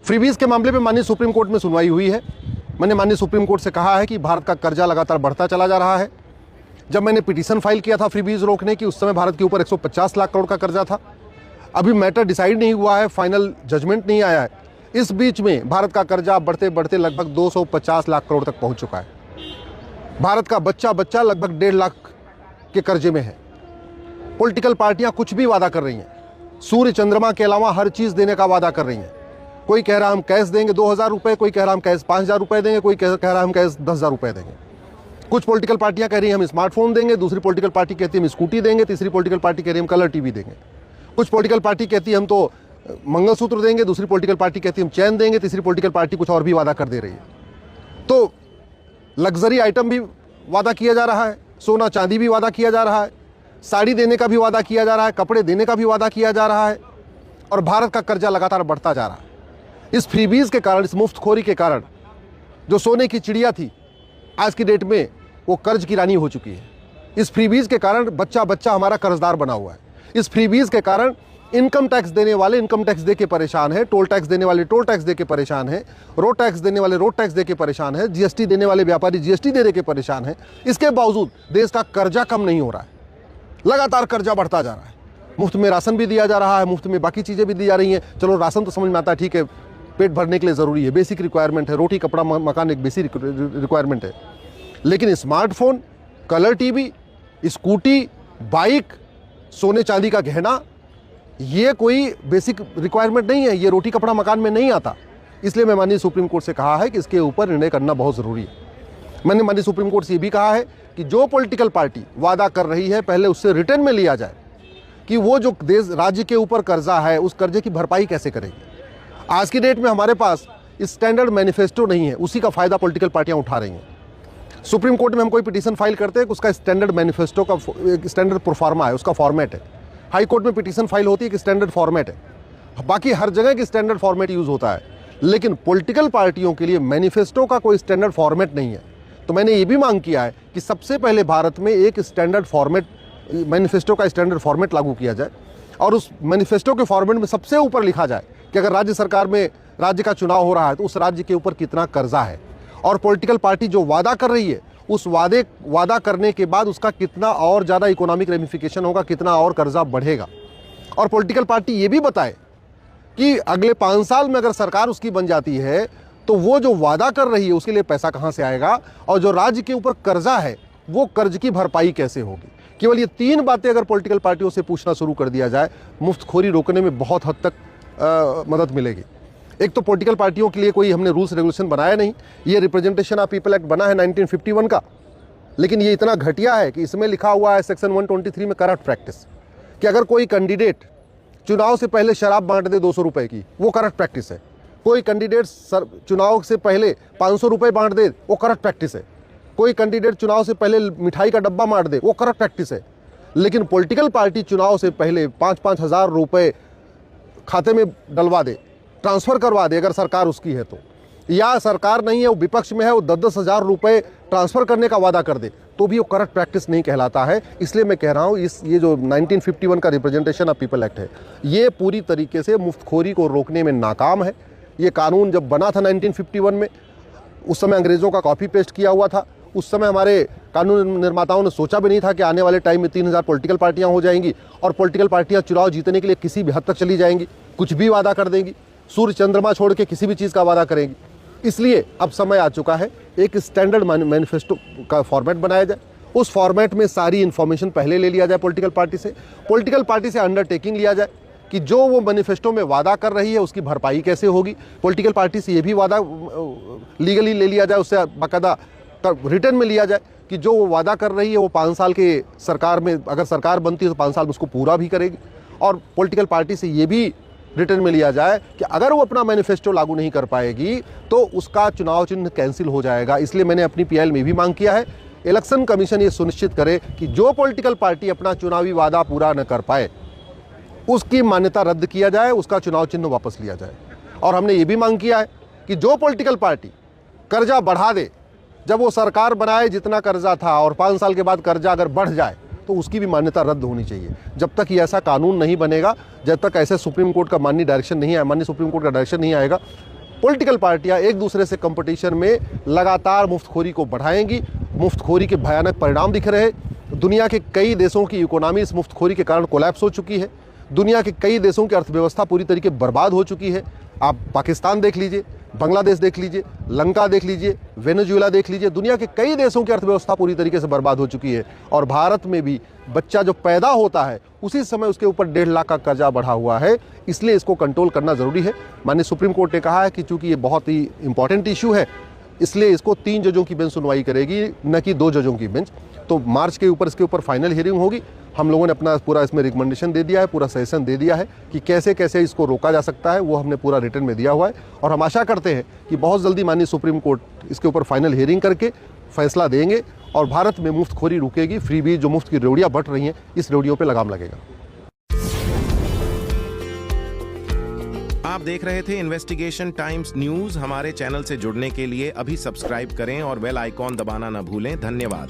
Freebies के मामले में माननीय सुप्रीम कोर्ट में सुनवाई हुई है। मैंने माननीय सुप्रीम कोर्ट से कहा है कि भारत का कर्जा लगातार बढ़ता चला जा रहा है। जब मैंने पिटीशन फाइल किया था फ्रीबीज रोकने की, उस समय भारत के ऊपर 150 लाख करोड़ का कर्जा था। अभी मैटर डिसाइड नहीं हुआ है, फाइनल जजमेंट नहीं आया है। इस बीच में भारत का कर्जा बढ़ते बढ़ते लगभग 250 लाख करोड़ तक पहुंच चुका है। भारत का बच्चा बच्चा लगभग 1.5 लाख के कर्जे में है। पॉलिटिकल पार्टियां कुछ भी वादा कर रही हैं, सूर्य चंद्रमा के अलावा हर चीज़ देने का वादा कर रही हैं। कोई कह रहा हम कैश देंगे 2000 रुपये, कोई कह रहा हम कैश 5000 रुपये देंगे, कोई कह रहा हम कैश 10,000 रुपये देंगे। कुछ पॉलिटिकल पार्टियां कह रही हैं हम स्मार्टफोन देंगे, दूसरी पॉलिटिकल पार्टी कहती है हम स्कूटी देंगे, तीसरी पॉलिटिकल पार्टी कह रही है हम कलर टीवी देंगे। कुछ पॉलिटिकल पार्टी कहती है हम तो मंगलसूत्र देंगे, दूसरी पॉलिटिकल पार्टी कहती है हम चैन देंगे, तीसरी पॉलिटिकल पार्टी कुछ और भी वादा कर दे रही है। तो लग्जरी आइटम भी वादा किया जा रहा है, सोना चांदी भी वादा किया जा रहा है, साड़ी देने का भी वादा किया जा रहा है, कपड़े देने का भी वादा किया जा रहा है, और भारत का कर्जा लगातार बढ़ता जा रहा है। इस फ्रीबीज के कारण, इस मुफ्तखोरी के कारण जो सोने की चिड़िया थी, आज की डेट में वो कर्ज की रानी हो चुकी है। इस फ्रीबीज के कारण बच्चा बच्चा हमारा कर्जदार बना हुआ है। इस फ्रीबीज के कारण इनकम टैक्स देने वाले इनकम टैक्स दे के परेशान है, टोल टैक्स देने वाले टोल टैक्स दे के परेशान है, रोड टैक्स देने वाले रोड टैक्स दे के परेशान है, जीएसटी देने वाले व्यापारी जीएसटी दे के परेशान है। इसके बावजूद देश का कर्जा कम नहीं हो रहा है, लगातार कर्जा बढ़ता जा रहा है। मुफ्त में राशन भी दिया जा रहा है, मुफ्त में बाकी चीज़ें भी दी जा रही हैं। चलो राशन तो समझ में आता है, ठीक है, पेट भरने के लिए ज़रूरी है, बेसिक रिक्वायरमेंट है, रोटी कपड़ा मकान एक बेसिक रिक्वायरमेंट है। लेकिन smartphone, colour TV, scooty, bike, सोने चांदी का गहना, ये कोई बेसिक रिक्वायरमेंट नहीं है, ये रोटी कपड़ा मकान में नहीं आता। इसलिए मैं माननीय सुप्रीम कोर्ट से कहा है कि इसके ऊपर निर्णय करना बहुत ज़रूरी है। मैंने माननीय सुप्रीम कोर्ट से ये भी कहा है कि जो पॉलिटिकल पार्टी वादा कर रही है पहले उससे रिटर्न में लिया जाए कि वो जो देश राज्य के ऊपर कर्जा है उस कर्जे की भरपाई कैसे करेगी। आज की डेट में हमारे पास स्टैंडर्ड मैनिफेस्टो नहीं है, उसी का फ़ायदा पॉलिटिकल पार्टियां उठा रही हैं। सुप्रीम कोर्ट में हम कोई पिटीशन फाइल करते हैं, उसका स्टैंडर्ड मैनिफेस्टो का एक स्टैंडर्ड प्रोफार्मा है, उसका फॉर्मेट है। हाई कोर्ट में पिटीशन फाइल होती है कि स्टैंडर्ड फॉर्मेट है, बाकी हर जगह की स्टैंडर्ड फॉर्मेट यूज़ होता है। लेकिन पॉलिटिकल पार्टियों के लिए मैनिफेस्टो का कोई स्टैंडर्ड फॉर्मेट नहीं है। तो मैंने ये भी मांग किया है कि सबसे पहले भारत में एक स्टैंडर्ड फॉर्मेट, मैनिफेस्टो का स्टैंडर्ड फॉर्मेट लागू किया जाए, और उस मैनिफेस्टो के फॉर्मेट में सबसे ऊपर लिखा जाए कि अगर राज्य सरकार में राज्य का चुनाव हो रहा है तो उस राज्य के ऊपर कितना कर्जा है, और पॉलिटिकल पार्टी जो वादा कर रही है उस वादा करने के बाद उसका कितना और ज़्यादा इकोनॉमिक रेमिफिकेशन होगा, कितना और कर्जा बढ़ेगा। और पॉलिटिकल पार्टी ये भी बताए कि अगले 5 साल में अगर सरकार उसकी बन जाती है तो वो जो वादा कर रही है उसके लिए पैसा कहाँ से आएगा, और जो राज्य के ऊपर कर्जा है वो कर्ज की भरपाई कैसे होगी। केवल ये 3 बातें अगर पॉलिटिकल पार्टियों से पूछना शुरू कर दिया जाए, मुफ्तखोरी रोकने में बहुत हद तक मदद मिलेगी। एक तो पॉलिटिकल पार्टियों के लिए कोई हमने रूल्स रेगुलेशन बनाया नहीं, ये रिप्रेजेंटेशन ऑफ पीपल एक्ट बना है 1951 का, लेकिन ये इतना घटिया है कि इसमें लिखा हुआ है सेक्शन 123 में करप्ट प्रैक्टिस, कि अगर कोई कैंडिडेट चुनाव से पहले शराब बांट दे 200 रुपये की, वो करप्ट प्रैक्टिस है। कोई कैंडिडेट चुनाव से पहले 500 रुपये बांट दे, वो करप्ट प्रैक्टिस है। कोई कैंडिडेट चुनाव से पहले मिठाई का डब्बा बांट दे, वो करप्ट प्रैक्टिस है। लेकिन पॉलिटिकल पार्टी चुनाव से पहले 5-5 हज़ार रुपये खाते में डलवा दे, ट्रांसफ़र करवा दे, अगर सरकार उसकी है तो, या सरकार नहीं है वो विपक्ष में है, वो 10-10 हज़ार रुपये ट्रांसफ़र करने का वादा कर दे, तो भी वो करप्ट प्रैक्टिस नहीं कहलाता है। इसलिए मैं कह रहा हूँ ये जो 1951 का रिप्रेजेंटेशन ऑफ पीपल एक्ट है, ये पूरी तरीके से मुफ्तखोरी को रोकने में नाकाम है। ये कानून जब बना था 1951 में, उस समय अंग्रेज़ों का कॉपी पेस्ट किया हुआ था। उस समय हमारे कानून निर्माताओं ने सोचा भी नहीं था कि आने वाले टाइम में 3000 पॉलिटिकल पार्टियां हो जाएंगी, और पॉलिटिकल पार्टियां चुनाव जीतने के लिए किसी भी हद तक चली जाएंगी, कुछ भी वादा कर देंगी, सूर्य चंद्रमा छोड़ के किसी भी चीज़ का वादा करेंगी। इसलिए अब समय आ चुका है एक स्टैंडर्ड मैनिफेस्टो का फॉर्मेट बनाया जाए, उस फॉर्मेट में सारी इन्फॉर्मेशन पहले ले लिया जाए पॉलिटिकल पार्टी से अंडरटेकिंग लिया जाए कि जो वो मैनिफेस्टो में वादा कर रही है उसकी भरपाई कैसे होगी। पॉलिटिकल पार्टी से ये भी वादा लीगली ले लिया जाए, उससे बाकायदा रिटर्न में लिया जाए कि जो वो वादा कर रही है वो 5 साल के सरकार में, अगर सरकार बनती है तो 5 साल में उसको पूरा भी करेगी। और पॉलिटिकल पार्टी से ये भी रिटर्न में लिया जाए कि अगर वो अपना मैनिफेस्टो लागू नहीं कर पाएगी तो उसका चुनाव चिन्ह कैंसिल हो जाएगा। इसलिए मैंने अपनी पीएल में भी मांग किया है, इलेक्शन कमीशन ये सुनिश्चित करे कि जो पॉलिटिकल पार्टी अपना चुनावी वादा पूरा न कर पाए उसकी मान्यता रद्द किया जाए, उसका चुनाव चिन्ह वापस लिया जाए। और हमने ये भी मांग किया है कि जो पॉलिटिकल पार्टी कर्जा बढ़ा दे, जब वो सरकार बनाए जितना कर्जा था और 5 साल के बाद कर्जा अगर बढ़ जाए तो उसकी भी मान्यता रद्द होनी चाहिए। जब तक ये ऐसा कानून नहीं बनेगा, जब तक ऐसे सुप्रीम कोर्ट का माननीय डायरेक्शन नहीं आया, माननीय सुप्रीम कोर्ट का डायरेक्शन नहीं आएगा, पॉलिटिकल पार्टियां एक दूसरे से कंपटीशन में लगातार मुफ्तखोरी को बढ़ाएंगी। मुफ्तखोरी के भयानक परिणाम दिख रहे हैं। दुनिया के कई देशों की इकोनॉमी इस मुफ्तखोरी के कारण कोलैप्स हो चुकी है। दुनिया के कई देशों की अर्थव्यवस्था पूरी तरीके बर्बाद हो चुकी है। आप पाकिस्तान देख लीजिए, बांग्लादेश देख लीजिए, लंका देख लीजिए, वेनेजुएला देख लीजिए। दुनिया के कई देशों की अर्थव्यवस्था पूरी तरीके से बर्बाद हो चुकी है। और भारत में भी बच्चा जो पैदा होता है उसी समय उसके ऊपर 1.5 लाख का कर्जा बढ़ा हुआ है। इसलिए इसको कंट्रोल करना ज़रूरी है। माननीय सुप्रीम कोर्ट ने कहा है कि चूंकि ये बहुत ही इंपॉर्टेंट इशू है, इसलिए इसको 3 जजों की बेंच सुनवाई करेगी, न कि 2 जजों की बेंच। तो मार्च के ऊपर इसके ऊपर फाइनल हियरिंग होगी। हम लोगों ने अपना पूरा इसमें रिकमेंडेशन दे दिया है, पूरा सजेशन दे दिया है कि कैसे कैसे इसको रोका जा सकता है, वो हमने पूरा रिटर्न में दिया हुआ है। और हम आशा करते हैं कि बहुत जल्दी माननीय सुप्रीम कोर्ट इसके ऊपर फाइनल हियरिंग करके फैसला देंगे और भारत में मुफ्तखोरी रुकेगी। फ्रीबीज जो मुफ्त की रेवड़ियाँ बट रही हैं, इस रेवड़ियों पर लगाम लगेगा। आप देख रहे थे इन्वेस्टिगेशन टाइम्स न्यूज। हमारे चैनल से जुड़ने के लिए अभी सब्सक्राइब करें और बेल आइकॉन दबाना न भूलें। धन्यवाद।